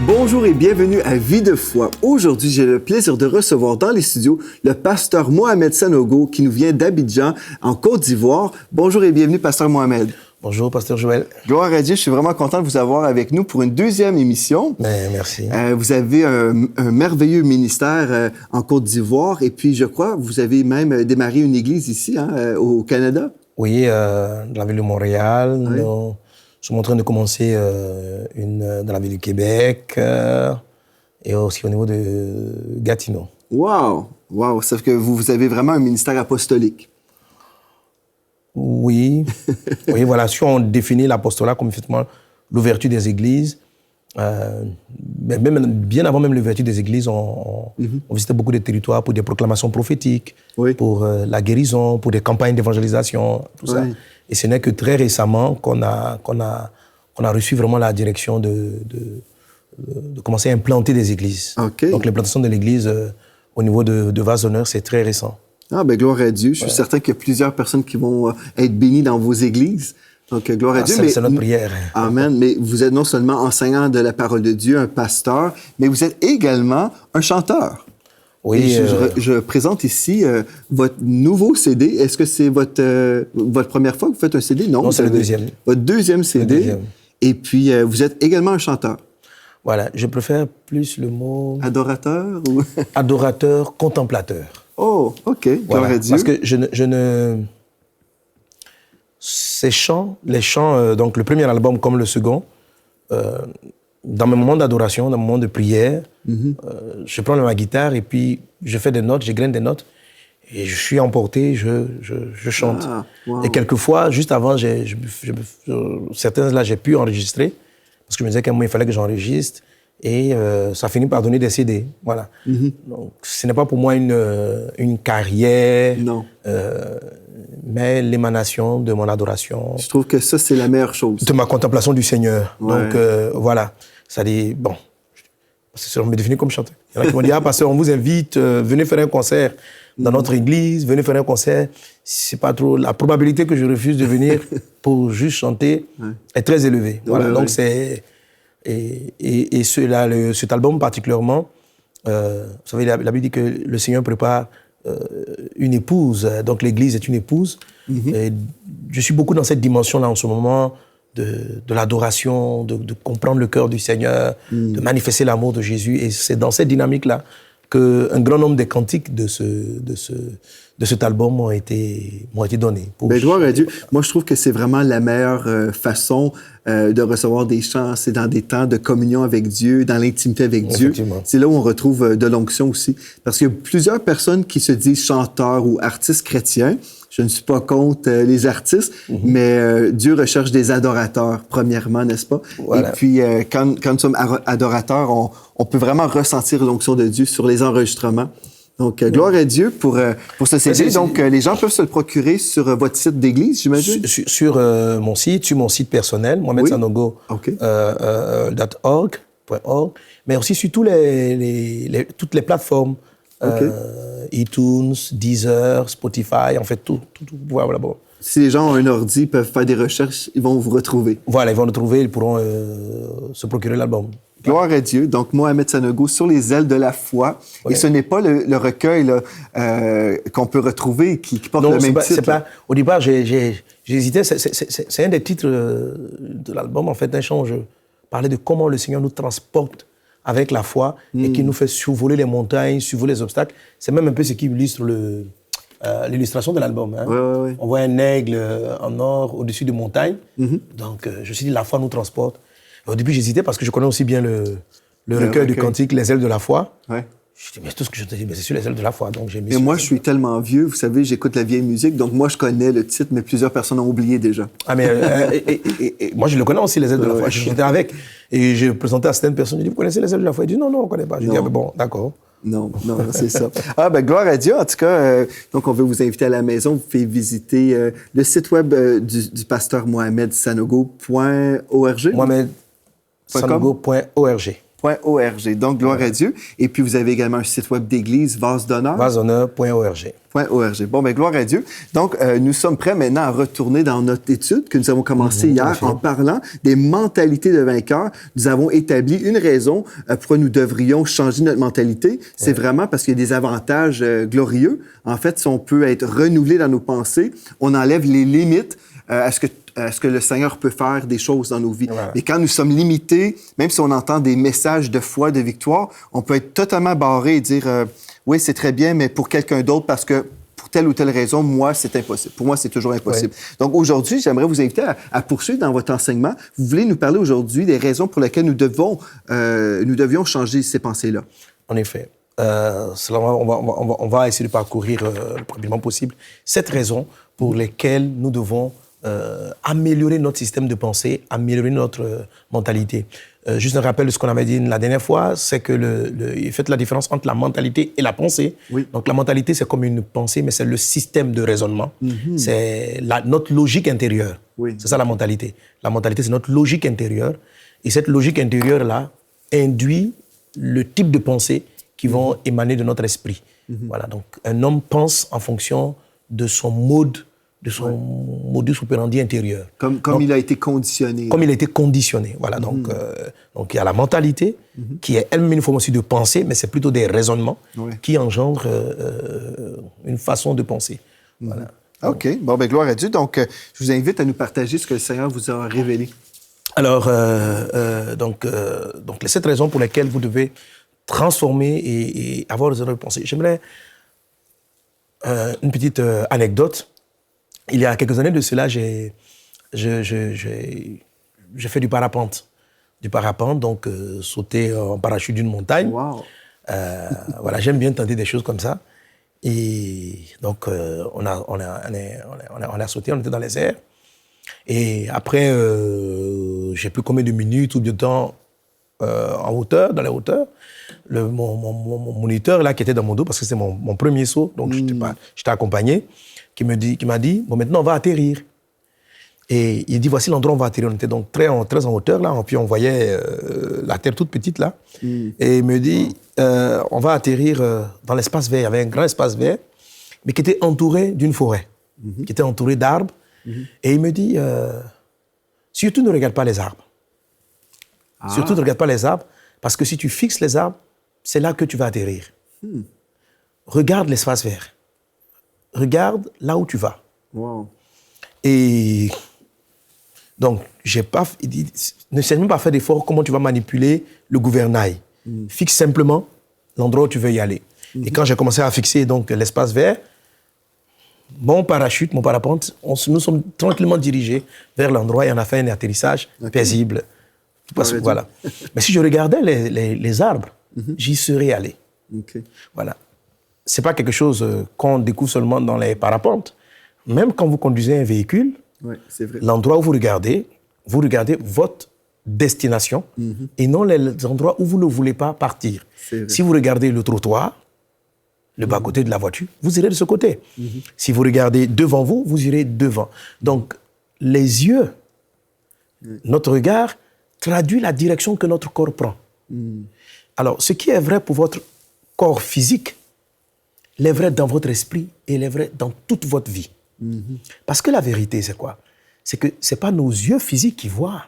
Bonjour et bienvenue à Vie de foi. Aujourd'hui, j'ai le plaisir de recevoir dans les studios le pasteur Mohamed Sanogo qui nous vient d'Abidjan, en Côte d'Ivoire. Bonjour et bienvenue, pasteur Mohamed. Bonjour, pasteur Joël. Gloire à Dieu, je suis vraiment content de vous avoir avec nous pour une deuxième émission. Merci. Vous avez un merveilleux ministère en Côte d'Ivoire et puis, je crois, vous avez même démarré une église ici, au Canada. Oui, dans la ville de Montréal. Oui. Nous sommes en train de commencer une dans la ville du Québec et aussi au niveau de Gatineau. Wow! Wow! Ça fait que vous avez vraiment un ministère apostolique. Oui, oui, voilà. Si on définit l'apostolat comme effectivement l'ouverture des églises, mais même bien avant même l'ouverture des églises, on visitait beaucoup de territoires pour des proclamations prophétiques, Oui. pour la guérison, pour des campagnes d'évangélisation, tout ça. Et ce n'est que très récemment qu'on a reçu vraiment la direction de commencer à implanter des églises. OK. Donc l'implantation de l'église au niveau de Vase-d'Honneur, c'est très récent. Ah, ben gloire à Dieu. Je suis certain qu'il y a plusieurs personnes qui vont être bénies dans vos églises. Donc, gloire à Dieu. C'est notre prière. Amen. Mais vous êtes non seulement enseignant de la parole de Dieu, un pasteur, mais vous êtes également un chanteur. Oui. Je présente ici votre nouveau CD. Est-ce que c'est votre première fois que vous faites un CD? Non, c'est le deuxième. Votre deuxième CD. Le deuxième. Et puis, vous êtes également un chanteur. Voilà, je préfère plus le mot... Adorateur ou... Adorateur, contemplateur. Oh, OK. Gloire à Dieu. Parce que je ne... Ces chants, les chants, donc le premier album comme le second, dans mes moments d'adoration, dans mes moments de prière, je prends ma guitare et puis je fais des notes, j'égrène des notes et je suis emporté, je chante. Ah, wow. Et quelquefois, juste avant, certains là, j'ai pu enregistrer parce que je me disais qu'à un moment, il fallait que j'enregistre et ça finit par donner des CD. Voilà. Donc, ce n'est pas pour moi une carrière. Non. Mais l'émanation de mon adoration. Je trouve que ça, c'est la meilleure chose. De ma contemplation du Seigneur. Ouais. Donc, voilà. Ça dit, bon, on me définit comme chanteur. Il y en a qui m'ont dit, ah, pasteur, on vous invite, venez faire un concert dans notre église, venez faire un concert. C'est pas trop. La probabilité que je refuse de venir pour juste chanter est très élevée. Voilà. Donc, c'est. Et cet album particulièrement, vous savez, la Bible dit que le Seigneur prépare une épouse, donc l'Église est une épouse. Et je suis beaucoup dans cette dimension-là en ce moment, de l'adoration, de comprendre le cœur du Seigneur, de manifester l'amour de Jésus. Et c'est dans cette dynamique-là qu'un grand nombre des cantiques de cet album m'ont été donnés. Ben, gloire à Dieu. Moi, je trouve que c'est vraiment la meilleure façon de recevoir des chants. C'est dans des temps de communion avec Dieu, dans l'intimité avec Dieu. C'est là où on retrouve de l'onction aussi. Parce qu'il y a plusieurs personnes qui se disent chanteurs ou artistes chrétiens. Je ne suis pas contre les artistes, mais Dieu recherche des adorateurs, premièrement, n'est-ce pas? Voilà. Et puis, quand nous sommes adorateurs, on peut vraiment ressentir l'onction de Dieu sur les enregistrements. Donc, gloire à Dieu pour ce CD. Donc, les gens peuvent se le procurer sur votre site d'église, j'imagine? Sur mon site personnel, mohamedsanogo.org, mais aussi sur toutes les plateformes. iTunes, Deezer, Spotify, en fait, tout. Voilà. Si les gens ont un ordi, ils peuvent faire des recherches, ils vont vous retrouver. Voilà, ils vont nous trouver, ils pourront se procurer l'album. Gloire à Dieu. Donc, Mohamed Sanogo, Sur les ailes de la foi. Oui. Et ce n'est pas le recueil là, qu'on peut retrouver qui porte le même titre. Au départ, j'ai hésité. C'est un des titres de l'album, en fait, un chant où je parlais de comment le Seigneur nous transporte avec la foi et qui nous fait survoler les montagnes, survoler les obstacles. C'est même un peu ce qui illustre l'illustration de l'album. Hein. Oui. On voit un aigle en or au-dessus des montagnes. Donc, je me suis dit, la foi nous transporte. Et au début, j'hésitais parce que je connais aussi bien le recueil du cantique, Les ailes de la foi. Ouais. Je dis, mais tout ce que je te dis, c'est sur les ailes de la foi. Donc, j'ai mis. Et moi, je suis tellement vieux, vous savez, j'écoute la vieille musique, donc moi, je connais le titre, mais plusieurs personnes ont oublié déjà. Ah, mais moi, je le connais aussi, Les ailes de la foi. Je chantais avec. Et j'ai présenté à certaines personnes, je dis, vous connaissez Les ailes de la foi? Ils disent, non, on ne connaît pas. Je dis, ah, mais bon, d'accord. Non, c'est ça. Ah, ben, gloire à Dieu. En tout cas, donc, on veut vous inviter à la maison. Vous pouvez visiter le site web du pasteur Mohamed Sanogo.org. Sanogo.org. .org. Donc, gloire à Dieu. Et puis, vous avez également un site web d'église, Vase d'honneur. Vasehonneur.org. Bon, bien, gloire à Dieu. Donc, nous sommes prêts maintenant à retourner dans notre étude que nous avons commencée hier en parlant des mentalités de vainqueurs. Nous avons établi une raison pourquoi nous devrions changer notre mentalité. C'est vraiment parce qu'il y a des avantages glorieux. En fait, si on peut être renouvelé dans nos pensées, on enlève les limites à ce que le Seigneur peut faire des choses dans nos vies. Voilà. Et quand nous sommes limités, même si on entend des messages de foi, de victoire, on peut être totalement barré et dire oui, c'est très bien, mais pour quelqu'un d'autre, parce que pour telle ou telle raison, moi, c'est impossible. Pour moi, c'est toujours impossible. Oui. Donc aujourd'hui, j'aimerais vous inviter à poursuivre dans votre enseignement. Vous voulez nous parler aujourd'hui des raisons pour lesquelles nous devions changer ces pensées-là. En effet. On va essayer de parcourir le plus rapidement possible 7 raisons pour lesquelles nous devons améliorer notre système de pensée, améliorer notre mentalité. Juste un rappel de ce qu'on avait dit la dernière fois, c'est que faites la différence entre la mentalité et la pensée. Oui. Donc la mentalité, c'est comme une pensée, mais c'est le système de raisonnement. Mm-hmm. C'est notre logique intérieure. Oui. C'est ça la mentalité. La mentalité, c'est notre logique intérieure. Et cette logique intérieure-là induit le type de pensée qui vont émaner de notre esprit. Mm-hmm. Voilà. Donc un homme pense en fonction de son modus operandi intérieur. Comme il a été conditionné. Comme il a été conditionné, voilà. Donc il y a la mentalité, qui est elle-même une forme aussi de pensée, mais c'est plutôt des raisonnements qui engendrent une façon de penser. Voilà. OK. Bon, bien, gloire à Dieu. Donc, je vous invite à nous partager ce que le Seigneur vous a révélé. Alors, donc les 7 raisons pour lesquelles vous devez transformer et avoir des erreurs de pensée. J'aimerais une petite anecdote. Il y a quelques années de cela, j'ai fait du parapente. Donc sauter en parachute d'une montagne. Wow. Voilà, j'aime bien tenter des choses comme ça. Et donc, on a sauté, on était dans les airs. Et après, j'ai plus combien de minutes ou de temps en hauteur, dans les hauteurs. Mon moniteur, là, qui était dans mon dos, parce que c'est mon premier saut, donc j'étais accompagné, qui m'a dit, bon, maintenant, on va atterrir. Et il dit, voici l'endroit où on va atterrir. On était donc très en hauteur, là, puis on voyait la terre toute petite, là. Et il me dit, on va atterrir dans l'espace vert. Il y avait un grand espace vert, mais qui était entouré d'une forêt, qui était entouré d'arbres. Et il me dit, surtout ne regarde pas les arbres. Surtout ne regarde pas les arbres, parce que si tu fixes les arbres, c'est là que tu vas atterrir. Regarde l'espace vert. Regarde là où tu vas. Wow. Et donc, il dit, ne sais même pas faire d'effort, comment tu vas manipuler le gouvernail. Fixe simplement l'endroit où tu veux y aller. Et quand j'ai commencé à fixer donc, l'espace vert, mon parachute, mon parapente, nous sommes tranquillement dirigés vers l'endroit et on a fait un atterrissage paisible. Parce que, voilà. Mais si je regardais les arbres, j'y serais allé. Voilà. Ce n'est pas quelque chose qu'on découvre seulement dans les parapentes. Même quand vous conduisez un véhicule, c'est vrai. L'endroit où vous regardez votre destination et non les endroits où vous ne voulez pas partir. Si vous regardez le trottoir, le bas-côté de la voiture, vous irez de ce côté. Si vous regardez devant vous, vous irez devant. Donc, les yeux, notre regard, traduit la direction que notre corps prend. Alors, ce qui est vrai pour votre corps physique, il est vrai dans votre esprit et il est vrai dans toute votre vie. Parce que la vérité, c'est quoi? C'est que ce n'est pas nos yeux physiques qui voient.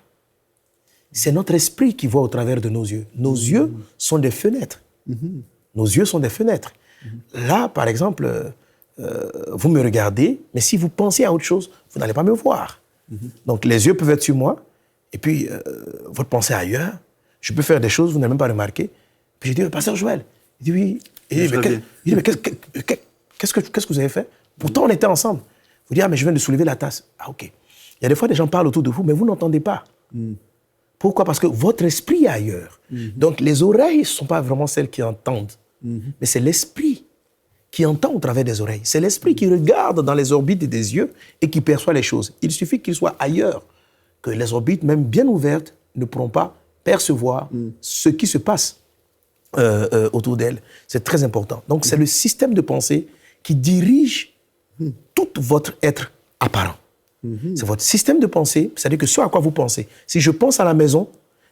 C'est notre esprit qui voit au travers de nos yeux. Nos yeux sont des fenêtres. Nos yeux sont des fenêtres. Là, par exemple, vous me regardez, mais si vous pensez à autre chose, vous n'allez pas me voir. Donc, les yeux peuvent être sur moi, et puis votre pensée ailleurs. Je peux faire des choses, vous n'avez même pas remarqué. Puis je dis, pasteur Joël. Il dit, oui. Il dit, mais qu'est-ce que vous avez fait? Pourtant, on était ensemble. Vous dites, ah, mais je viens de soulever la tasse. Ah, OK. Il y a des fois, des gens parlent autour de vous, mais vous n'entendez pas. Pourquoi? Parce que votre esprit est ailleurs. Donc, les oreilles ne sont pas vraiment celles qui entendent. Mais c'est l'esprit qui entend au travers des oreilles. C'est l'esprit qui regarde dans les orbites des yeux et qui perçoit les choses. Il suffit qu'il soit ailleurs, que les orbites, même bien ouvertes, ne pourront pas percevoir ce qui se passe autour d'elles. C'est très important. Donc, c'est le système de pensée qui dirige tout votre être apparent. C'est votre système de pensée, c'est-à-dire que ce à quoi vous pensez. Si je pense à la maison,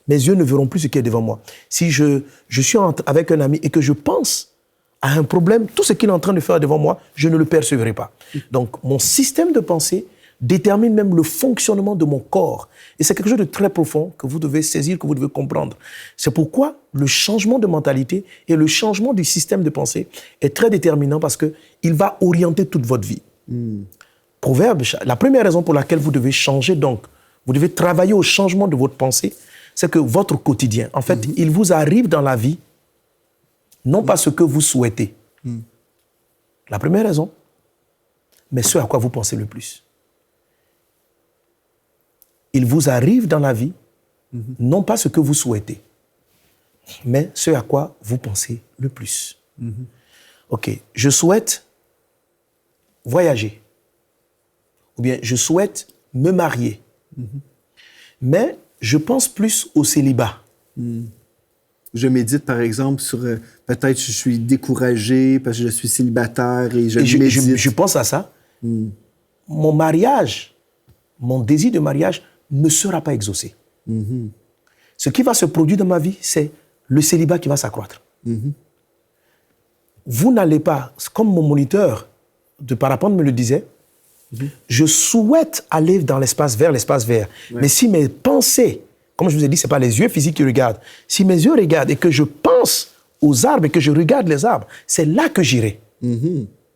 mes yeux ne verront plus ce qui est devant moi. Si je suis avec un ami et que je pense à un problème, tout ce qu'il est en train de faire devant moi, je ne le percevrai pas. Donc, mon système de pensée détermine même le fonctionnement de mon corps. Et c'est quelque chose de très profond que vous devez saisir, que vous devez comprendre. C'est pourquoi le changement de mentalité et le changement du système de pensée est très déterminant parce qu'il va orienter toute votre vie. Proverbe, la première raison pour laquelle vous devez changer, donc, vous devez travailler au changement de votre pensée, c'est que votre quotidien, en fait, il vous arrive dans la vie, non pas ce que vous souhaitez. La première raison, mais ce à quoi vous pensez le plus. Il vous arrive dans la vie, non pas ce que vous souhaitez, mais ce à quoi vous pensez le plus. OK, je souhaite voyager, ou bien je souhaite me marier, mais je pense plus au célibat. Je médite, par exemple, sur peut-être je suis découragé parce que je suis célibataire et médite. Je pense à ça. Mon mariage, mon désir de mariage ne sera pas exaucé. Ce qui va se produire dans ma vie, c'est le célibat qui va s'accroître. Vous n'allez pas, comme mon moniteur de parapente me le disait, je souhaite aller dans l'espace vert, mais si mes pensées, comme je vous ai dit, ce n'est pas les yeux physiques qui regardent, si mes yeux regardent et que je pense aux arbres et que je regarde les arbres, c'est là que j'irai.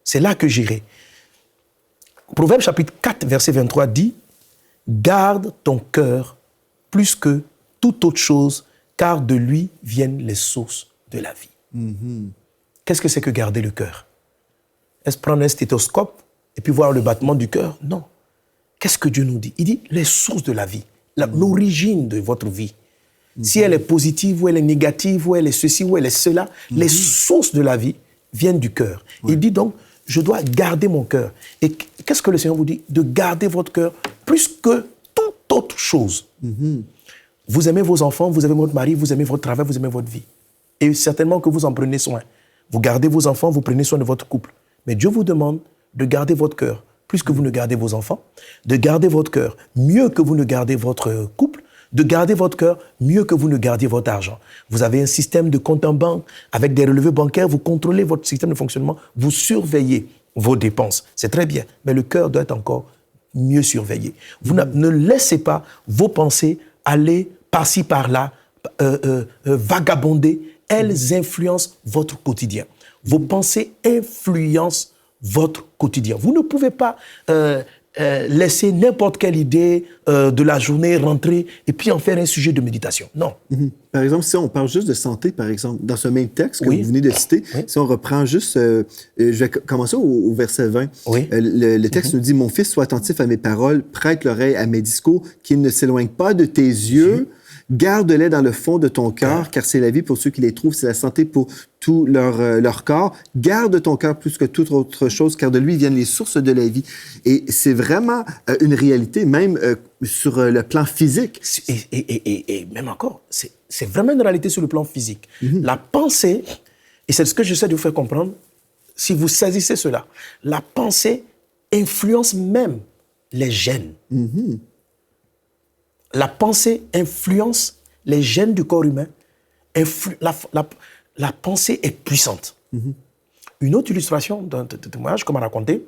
C'est là que j'irai. Proverbe chapitre 4, verset 23 dit « Garde ton cœur plus que toute autre chose, car de lui viennent les sources de la vie. Qu'est-ce que c'est que garder le cœur? Est-ce prendre un stéthoscope et puis voir le battement du cœur? Non. Qu'est-ce que Dieu nous dit? Il dit les sources de la vie, l'origine de votre vie. Si elle est positive ou elle est négative ou elle est ceci ou elle est cela, les sources de la vie viennent du cœur. Il dit donc, je dois garder mon cœur. Et qu'est-ce que le Seigneur vous dit? De garder votre cœur plus que toute autre chose. Vous aimez vos enfants, vous aimez votre mari, vous aimez votre travail, vous aimez votre vie. Et certainement que vous en prenez soin. Vous gardez vos enfants, vous prenez soin de votre couple. Mais Dieu vous demande de garder votre cœur plus que vous ne gardez vos enfants, de garder votre cœur mieux que vous ne gardez votre couple, de garder votre cœur mieux que vous ne gardiez votre argent. Vous avez un système de compte en banque avec des relevés bancaires, vous contrôlez votre système de fonctionnement, vous surveillez vos dépenses. C'est très bien, mais le cœur doit être encore mieux surveillé. Vous ne laissez pas vos pensées aller par-ci, par-là, vagabonder. Elles influencent votre quotidien. Vos pensées influencent votre quotidien. Vous ne pouvez pas laisser n'importe quelle idée de la journée rentrer et puis en faire un sujet de méditation. Non. Par exemple, si on parle juste de santé, par exemple, dans ce même texte que vous venez de citer, si on reprend juste, je vais commencer au verset 20. Le texte nous dit « Mon fils, sois attentif à mes paroles, prête l'oreille à mes discours, qu'ils ne s'éloignent pas de tes yeux. Garde-les dans le fond de ton cœur, car c'est la vie pour ceux qui les trouvent, c'est la santé pour tout leur corps. Garde ton cœur plus que toute autre chose, car de lui viennent les sources de la vie. » Et c'est vraiment une réalité, même sur le plan physique. Et même encore, c'est vraiment une réalité sur le plan physique. La pensée, et c'est ce que j'essaie de vous faire comprendre, si vous saisissez cela, la pensée influence même les gènes. La pensée influence les gènes du corps humain. La pensée est puissante. Une autre illustration d'un témoignage qu'on m'a raconté,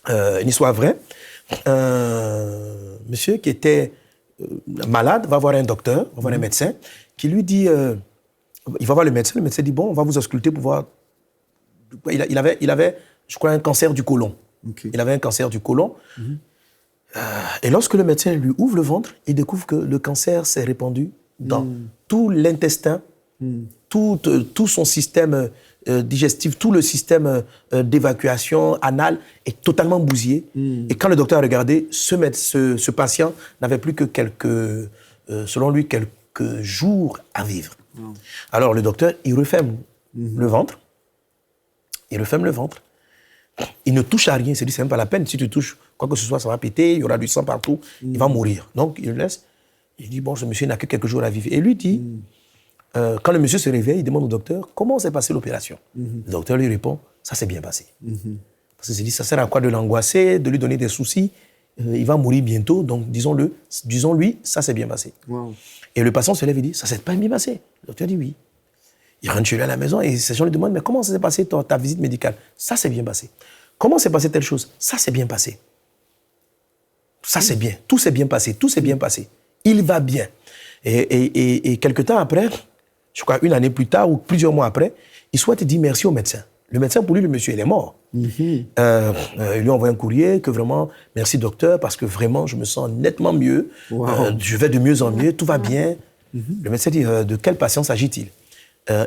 une histoire vraie. Un monsieur qui était malade va voir un docteur, va voir un médecin, qui lui dit, il va voir le médecin dit, bon, on va vous ausculter pour voir. Il avait, je crois, un cancer du côlon. Il avait un cancer du côlon. Et lorsque le médecin lui ouvre le ventre, il découvre que le cancer s'est répandu dans tout l'intestin, tout son système digestif, tout le système d'évacuation anale est totalement bousillé. Et quand le docteur a regardé, ce patient n'avait plus que selon lui, quelques jours à vivre. Alors le docteur, il referme le ventre. Il ne touche à rien. Il se dit, c'est même pas la peine. Si tu touches quoi que ce soit, ça va péter, il y aura du sang partout, il va mourir. Donc, il le laisse. Il dit, bon, ce monsieur n'a que quelques jours à vivre. Et lui dit, quand le monsieur se réveille, il demande au docteur, comment s'est passée l'opération? Le docteur lui répond, ça s'est bien passé. Parce qu'il se dit, ça sert à quoi de l'angoisser, de lui donner des soucis? il va mourir bientôt, donc disons-lui, ça s'est bien passé. Wow. Et le patient se lève et dit, ça s'est pas bien passé. Le docteur dit oui. Il rentre chez lui à la maison et ces gens lui demandent, mais comment ça s'est passé ta visite médicale? Ça s'est bien passé. Comment s'est passé telle chose? Ça s'est bien passé. Ça c'est bien. Tout s'est bien passé. Tout s'est bien passé. Il va bien. Et quelque temps après, je crois 1 année plus tard ou plusieurs mois après, il souhaite dire merci au médecin. Le médecin, pour lui, le monsieur, il est mort. Il lui envoie un courrier que vraiment, merci docteur, parce que vraiment, je me sens nettement mieux. Wow. Je vais de mieux en mieux, tout va bien. Le médecin dit, de quel patient s'agit-il?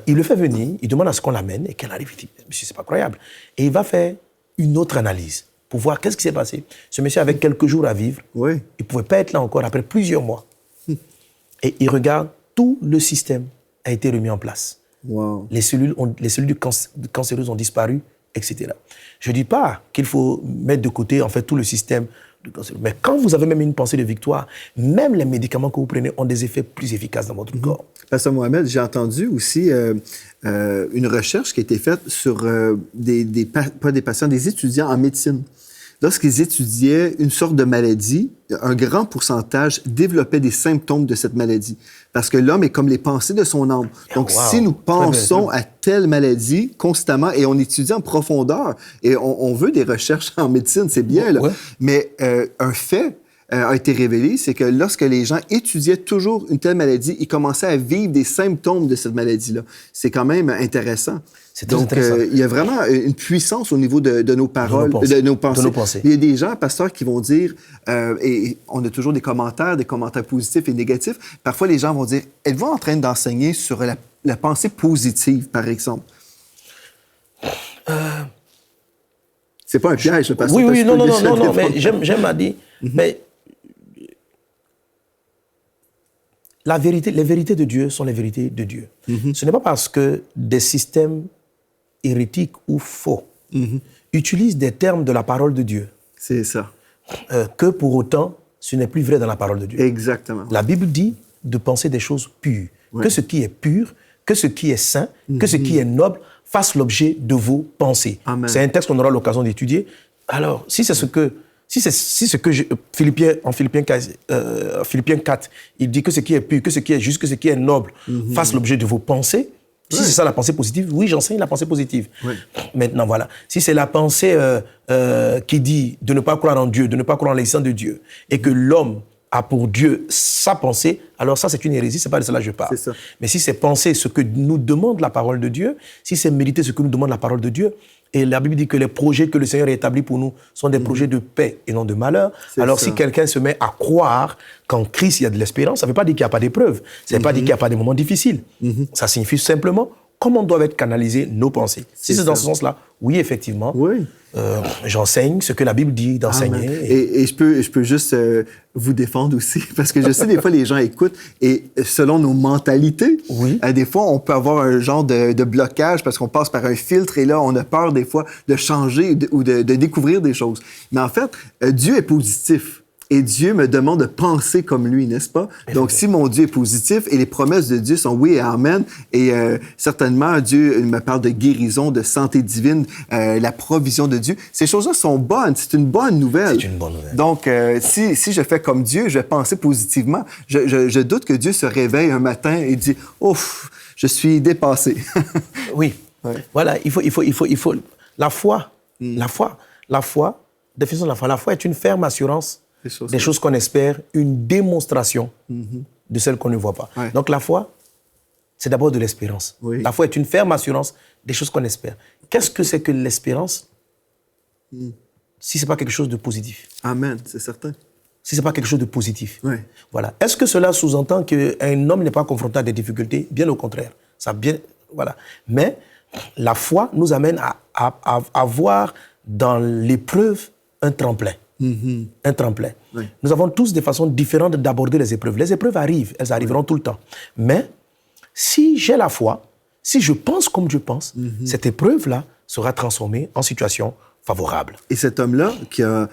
Il le fait venir, il demande à ce qu'on l'amène et qu'elle arrive. Il dit, monsieur, c'est pas croyable. Et il va faire une autre analyse pour voir qu'est-ce qui s'est passé. Ce monsieur avait quelques jours à vivre. Oui. Il ne pouvait pas être là encore après plusieurs mois. Et il regarde, tout le système a été remis en place. Wow. Les cellules cancéreuses ont disparu, etc. Je ne dis pas qu'il faut mettre de côté en fait, tout le système de cancéreux. Mais quand vous avez même une pensée de victoire, même les médicaments que vous prenez ont des effets plus efficaces dans votre corps. Pasteur Mohamed, j'ai entendu aussi une recherche qui a été faite sur pas des patients, des étudiants en médecine. Lorsqu'ils étudiaient une sorte de maladie, un grand pourcentage développait des symptômes de cette maladie. Parce que l'homme est comme les pensées de son âme. Donc, si nous pensons à telle maladie constamment et on étudie en profondeur, et on veut des recherches en médecine, c'est bien, là. Mais un fait a été révélé, c'est que lorsque les gens étudiaient toujours une telle maladie, ils commençaient à vivre des symptômes de cette maladie-là. C'est quand même intéressant. Donc, il y a vraiment une puissance au niveau de nos paroles, de nos pensées. Il y a des gens, pasteurs, qui vont dire, et on a toujours des commentaires positifs et négatifs. Parfois, les gens vont dire, êtes-vous en train d'enseigner sur la pensée positive, par exemple? C'est pas un piège, le pasteur. Oui, non, mais j'aime à dire, mais les vérités de Dieu sont les vérités de Dieu. Ce n'est pas parce que des systèmes hérétiques ou faux utilisent des termes de la parole de Dieu. C'est ça. Que pour autant, ce n'est plus vrai dans la parole de Dieu. Exactement. La Bible dit de penser des choses pures. Ouais. Que ce qui est pur, que ce qui est saint, que ce qui est noble fasse l'objet de vos pensées. Amen. C'est un texte qu'on aura l'occasion d'étudier. Alors, si c'est ce que en Philippiens 4, il dit que ce qui est pur, que ce qui est juste, que ce qui est noble fasse l'objet de vos pensées. Si c'est ça la pensée positive, oui, j'enseigne la pensée positive. Oui. Maintenant, voilà. Si c'est la pensée qui dit de ne pas croire en Dieu, de ne pas croire en l'existence de Dieu, et que l'homme a pour Dieu sa pensée, alors ça, c'est une hérésie, c'est pas de cela que je parle. Mais si c'est penser ce que nous demande la parole de Dieu, si c'est méditer ce que nous demande la parole de Dieu, et la Bible dit que les projets que le Seigneur a établis pour nous sont des projets de paix et non de malheur. Alors si quelqu'un se met à croire qu'en Christ il y a de l'espérance, ça ne veut pas dire qu'il n'y a pas d'épreuves, ça ne veut pas dire qu'il n'y a pas de moments difficiles. Ça signifie simplement comment doivent être canalisées nos pensées. Si c'est dans ce sens-là, oui, effectivement, j'enseigne ce que la Bible dit d'enseigner. Et je peux juste vous défendre aussi, parce que je sais, des fois, les gens écoutent, et selon nos mentalités, des fois, on peut avoir un genre de blocage, parce qu'on passe par un filtre, et là, on a peur, des fois, de changer ou de découvrir des choses. Mais en fait, Dieu est positif. Et Dieu me demande de penser comme lui, n'est-ce pas? Donc, si mon Dieu est positif et les promesses de Dieu sont oui et amen, et certainement, Dieu me parle de guérison, de santé divine, la provision de Dieu, ces choses-là sont bonnes. C'est une bonne nouvelle. C'est une bonne nouvelle. Donc, si je fais comme Dieu, je vais penser positivement. Je doute que Dieu se réveille un matin et dit « Ouf, je suis dépassé. » Oui. Voilà, il faut... La foi, définition de la foi est une ferme assurance des choses qu'on espère, une démonstration de celles qu'on ne voit pas. Donc la foi, c'est d'abord de l'espérance. La foi est une ferme assurance des choses qu'on espère. Qu'est-ce que c'est que l'espérance si ce n'est pas quelque chose de positif? Amen, c'est certain. Si ce n'est pas quelque chose de positif. Voilà. Est-ce que cela sous-entend qu'un homme n'est pas confronté à des difficultés? Bien au contraire. Voilà. Mais la foi nous amène à voir dans l'épreuve un tremplin. Un tremplin. Nous avons tous des façons différentes d'aborder les épreuves. Les épreuves arrivent, elles arriveront tout le temps. Mais si j'ai la foi, si je pense comme je pense, cette épreuve-là sera transformée en situation favorable. Et cet homme-là qui a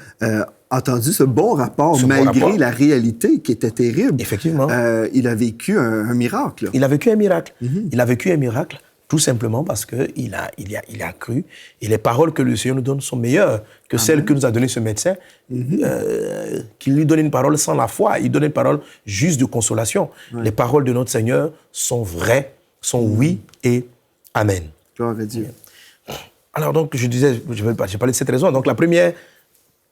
entendu ce bon rapport malgré la réalité qui était terrible, effectivement, il a vécu un miracle. Il a vécu un miracle. Il a vécu un miracle. Tout simplement parce qu'il a cru. Et les paroles que le Seigneur nous donne sont meilleures que celles que nous a données ce médecin. Qu'il lui donne une parole sans la foi. Il donne une parole juste de consolation. Les paroles de notre Seigneur sont vraies, sont oui et amen. Gloire à Dieu. Alors donc, je disais, j'ai parlé de cette raison. Donc la première,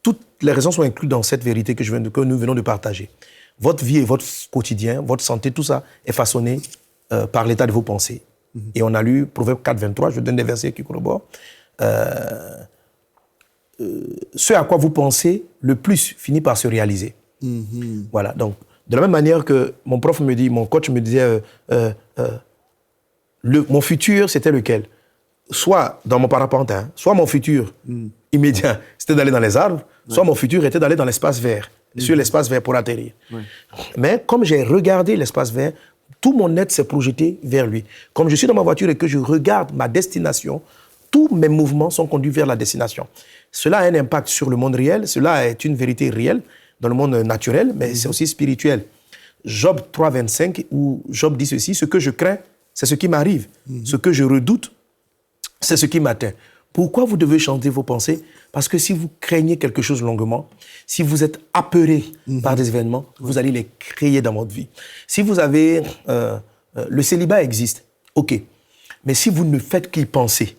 toutes les raisons sont incluses dans cette vérité que nous venons de partager. Votre vie et votre quotidien, votre santé, tout ça est façonné par l'état de vos pensées. Et on a lu Proverbe 4, 23, je donne des versets qui corroborent. Ce à quoi vous pensez le plus finit par se réaliser. Voilà, donc de la même manière que mon coach me disait, mon futur, c'était lequel? Soit dans mon parapentin, soit mon futur immédiat, c'était d'aller dans les arbres, soit mon futur était d'aller dans l'espace vert, sur l'espace vert pour atterrir. Mais comme j'ai regardé l'espace vert, tout mon être s'est projeté vers lui. Comme je suis dans ma voiture et que je regarde ma destination, tous mes mouvements sont conduits vers la destination. Cela a un impact sur le monde réel, cela est une vérité réelle dans le monde naturel, mais c'est aussi spirituel. Job 3, 25, où Job dit ceci, « Ce que je crains, c'est ce qui m'arrive. Ce que je redoute, c'est ce qui m'atteint. » Pourquoi vous devez changer vos pensées? Parce que si vous craignez quelque chose longuement, si vous êtes apeuré par des événements, vous allez les créer dans votre vie. Si vous avez... le célibat existe, ok. Mais si vous ne faites qu'y penser,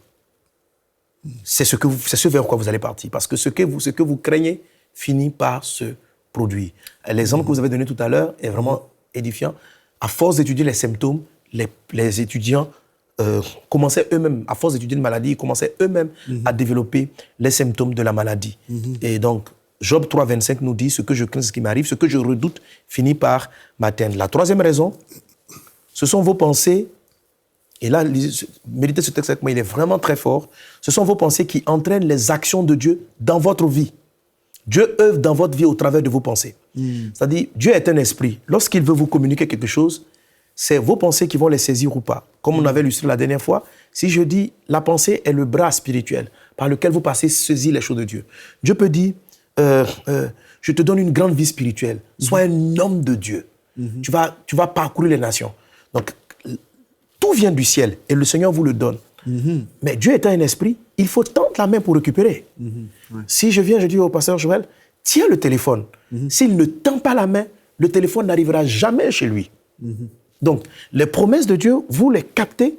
c'est ce vers quoi vous allez partir. Parce que ce que vous craignez finit par se produire. L'exemple que vous avez donné tout à l'heure est vraiment édifiant. À force d'étudier les symptômes, les étudiants commençaient eux-mêmes, à force d'étudier une maladie, ils commençaient eux-mêmes à développer les symptômes de la maladie. Et donc, Job 3, 25 nous dit « Ce que je crains, ce qui m'arrive, ce que je redoute, finit par m'atteindre. » La troisième raison, ce sont vos pensées, et là, méditez ce texte avec moi, il est vraiment très fort. Ce sont vos pensées qui entraînent les actions de Dieu dans votre vie. Dieu œuvre dans votre vie au travers de vos pensées. C'est-à-dire, Dieu est un esprit. Lorsqu'il veut vous communiquer quelque chose, c'est vos pensées qui vont les saisir ou pas. Comme on avait illustré la dernière fois, si je dis la pensée est le bras spirituel par lequel vous passez saisir les choses de Dieu. Dieu peut dire, je te donne une grande vie spirituelle. Sois un homme de Dieu. Tu vas parcourir les nations. Donc, tout vient du ciel et le Seigneur vous le donne. Mais Dieu étant un esprit, il faut tendre la main pour récupérer. Si je viens, je dis au pasteur Joël, tiens le téléphone. S'il ne tend pas la main, le téléphone n'arrivera jamais chez lui. Donc, les promesses de Dieu, vous les captez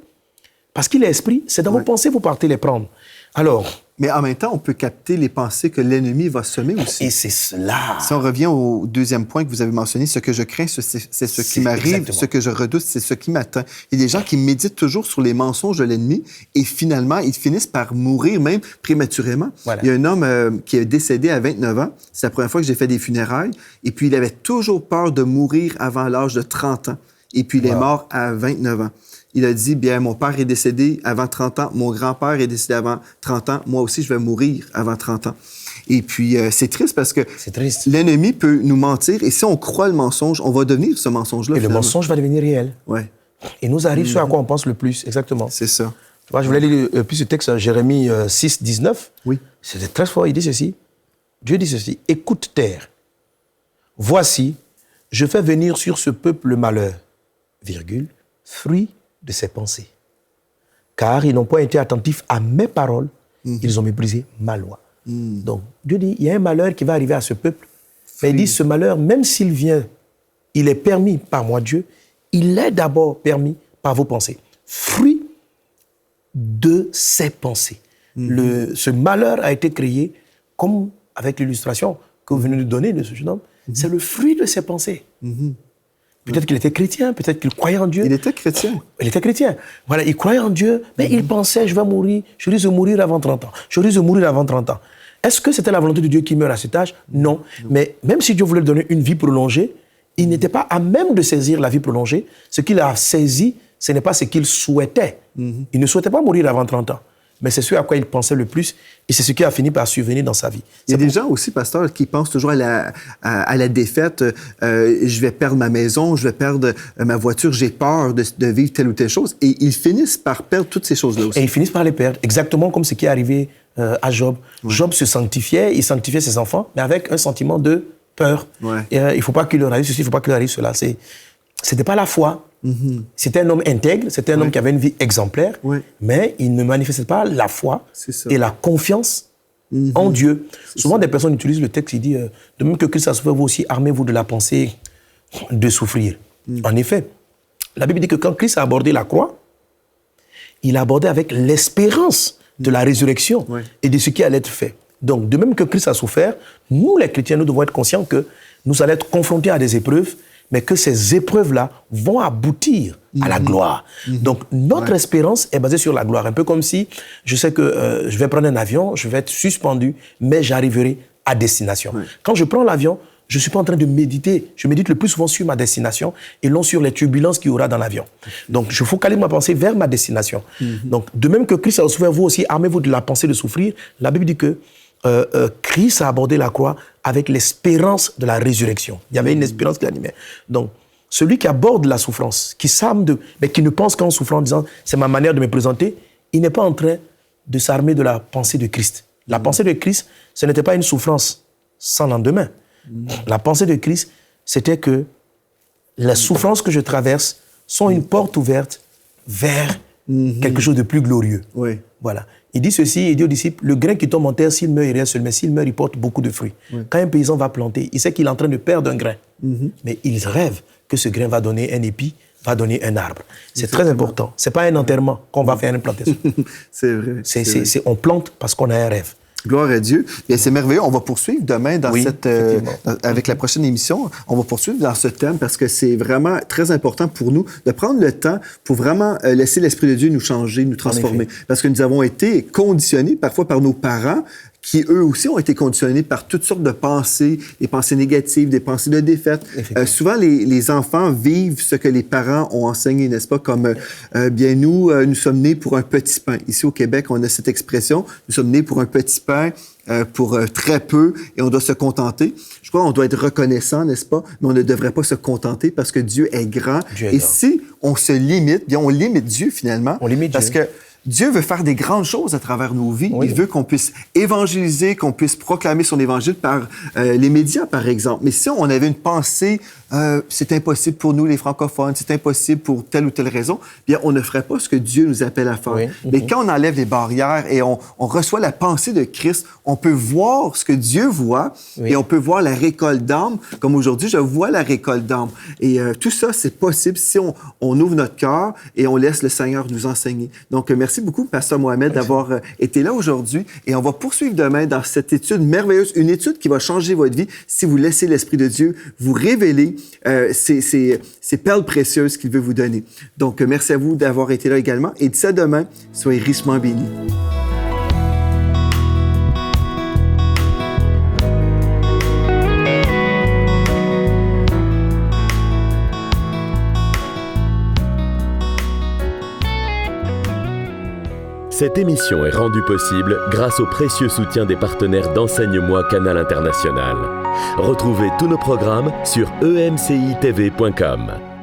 parce qu'il est esprit, c'est dans vos pensées, vous partez les prendre. Alors... Mais en même temps, on peut capter les pensées que l'ennemi va semer aussi. Et c'est cela. Si on revient au deuxième point que vous avez mentionné, ce que je crains, c'est ce qui m'arrive, exactement. Ce que je redoute, c'est ce qui m'atteint. Il y a des gens qui méditent toujours sur les mensonges de l'ennemi et finalement, ils finissent par mourir même prématurément. Voilà. Il y a un homme qui est décédé à 29 ans. C'est la première fois que j'ai fait des funérailles. Et puis, il avait toujours peur de mourir avant l'âge de 30 ans. Et puis, il est mort à 29 ans. Il a dit, bien, mon père est décédé avant 30 ans, mon grand-père est décédé avant 30 ans, moi aussi, je vais mourir avant 30 ans. Et puis, c'est triste parce que l'ennemi peut nous mentir, et si on croit le mensonge, on va devenir ce mensonge-là. Et finalement. Le mensonge va devenir réel. Ouais. Et nous arrive ce à quoi on pense le plus, exactement. C'est ça. Tu vois, je voulais lire plus ce texte, Jérémie 6, 19. Oui. C'était très fort, il dit ceci. Dieu dit ceci, « Écoute, terre, voici, je fais venir sur ce peuple le malheur, virgule, fruit de ses pensées. Car ils n'ont pas été attentifs à mes paroles, ils ont méprisé ma loi. » Donc, Dieu dit, il y a un malheur qui va arriver à ce peuple. Mais il dit, ce malheur, même s'il vient, il est permis par moi, Dieu, il est d'abord permis par vos pensées. Fruit de ses pensées. Ce malheur a été créé, comme avec l'illustration que vous venez de donner de ce jeune homme, c'est le fruit de ses pensées. Peut-être qu'il était chrétien, peut-être qu'il croyait en Dieu. Il était chrétien. Il était chrétien. Voilà, il croyait en Dieu, mais il pensait, je vais mourir, je risque de mourir avant 30 ans. Je risque de mourir avant 30 ans. Est-ce que c'était la volonté de Dieu qu'il meure à cet âge? Non. Mais même si Dieu voulait lui donner une vie prolongée, il n'était pas à même de saisir la vie prolongée. Ce qu'il a saisi, ce n'est pas ce qu'il souhaitait. Il ne souhaitait pas mourir avant 30 ans. Mais c'est ce à quoi il pensait le plus et c'est ce qui a fini par survenir dans sa vie. Il y a des gens aussi, pasteur, qui pensent toujours à la défaite. Je vais perdre ma maison, je vais perdre ma voiture, j'ai peur de vivre telle ou telle chose. Et ils finissent par perdre toutes ces choses-là aussi. Et ils finissent par les perdre, exactement comme ce qui est arrivé à Job. Ouais. Job se sanctifiait, il sanctifiait ses enfants, mais avec un sentiment de peur. Ouais. Et, il ne faut pas qu'il leur arrive ceci, il ne faut pas qu'il leur arrive cela. Ce n'était pas la foi. C'était un homme intègre, c'était un homme qui avait une vie exemplaire, mais il ne manifestait pas la foi et la confiance en Dieu. Souvent, des personnes utilisent le texte qui dit de même que Christ a souffert, vous aussi, armez-vous de la pensée de souffrir. En effet, la Bible dit que quand Christ a abordé la croix, il a abordé avec l'espérance de la résurrection et de ce qui allait être fait. Donc, de même que Christ a souffert, nous, les chrétiens, nous devons être conscients que nous allons être confrontés à des épreuves, mais que ces épreuves-là vont aboutir à la gloire. Donc, notre espérance est basée sur la gloire. Un peu comme si je sais que je vais prendre un avion, je vais être suspendu, mais j'arriverai à destination. Quand je prends l'avion, je ne suis pas en train de méditer. Je médite le plus souvent sur ma destination et non sur les turbulences qu'il y aura dans l'avion. Donc, je focalise ma pensée vers ma destination. Donc, de même que Christ a souffert, vous aussi, armez-vous de la pensée de souffrir. La Bible dit que Christ a abordé la croix avec l'espérance de la résurrection. Il y avait une espérance qui l'animait. Donc, celui qui aborde la souffrance, qui mais qui ne pense qu'en souffrant en disant « c'est ma manière de me présenter », il n'est pas en train de s'armer de la pensée de Christ. La pensée de Christ, ce n'était pas une souffrance sans lendemain. La pensée de Christ, c'était que les souffrances que je traverse sont une porte ouverte vers quelque chose de plus glorieux. Voilà. Il dit ceci, il dit aux disciples, le grain qui tombe en terre, s'il meurt, il reste seul, mais s'il meurt, il porte beaucoup de fruits. Quand un paysan va planter, il sait qu'il est en train de perdre un grain, mais il rêve que ce grain va donner un épi, va donner un arbre. C'est très important. Ce n'est pas un enterrement qu'on va faire une plantation. C'est vrai. On plante parce qu'on a un rêve. Gloire à Dieu. Bien, c'est merveilleux. On va poursuivre demain dans avec la prochaine émission. On va poursuivre dans ce thème parce que c'est vraiment très important pour nous de prendre le temps pour vraiment laisser l'Esprit de Dieu nous changer, nous transformer. Parce que nous avons été conditionnés parfois par nos parents qui, eux aussi, ont été conditionnés par toutes sortes de pensées, des pensées négatives, des pensées de défaite. Souvent, les enfants vivent ce que les parents ont enseigné, n'est-ce pas? Comme, bien, nous sommes nés pour un petit pain. Ici, au Québec, on a cette expression, nous sommes nés pour un petit pain, pour très peu, et on doit se contenter. Je crois qu'on doit être reconnaissant, n'est-ce pas? Mais on ne devrait pas se contenter parce que Dieu est grand. Et si on se limite, bien, on limite Dieu, finalement. On limite parce que Dieu veut faire des grandes choses à travers nos vies. Il veut qu'on puisse évangéliser, qu'on puisse proclamer son évangile par les médias, par exemple. Mais si on avait une pensée, c'est impossible pour nous, les francophones, c'est impossible pour telle ou telle raison, bien, on ne ferait pas ce que Dieu nous appelle à faire. Mais quand on enlève les barrières et on reçoit la pensée de Christ, on peut voir ce que Dieu voit et on peut voir la récolte d'âmes. Comme aujourd'hui, je vois la récolte d'âmes. Et tout ça, c'est possible si on ouvre notre cœur et on laisse le Seigneur nous enseigner. Donc, merci beaucoup, Pasteur Mohamed, d'avoir été là aujourd'hui. Et on va poursuivre demain dans cette étude merveilleuse, une étude qui va changer votre vie si vous laissez l'Esprit de Dieu vous révéler ces perles précieuses qu'il veut vous donner. Donc, merci à vous d'avoir été là également. Et d'ici à demain, soyez richement bénis. Cette émission est rendue possible grâce au précieux soutien des partenaires d'Enseigne-moi Canal International. Retrouvez tous nos programmes sur emcitv.com.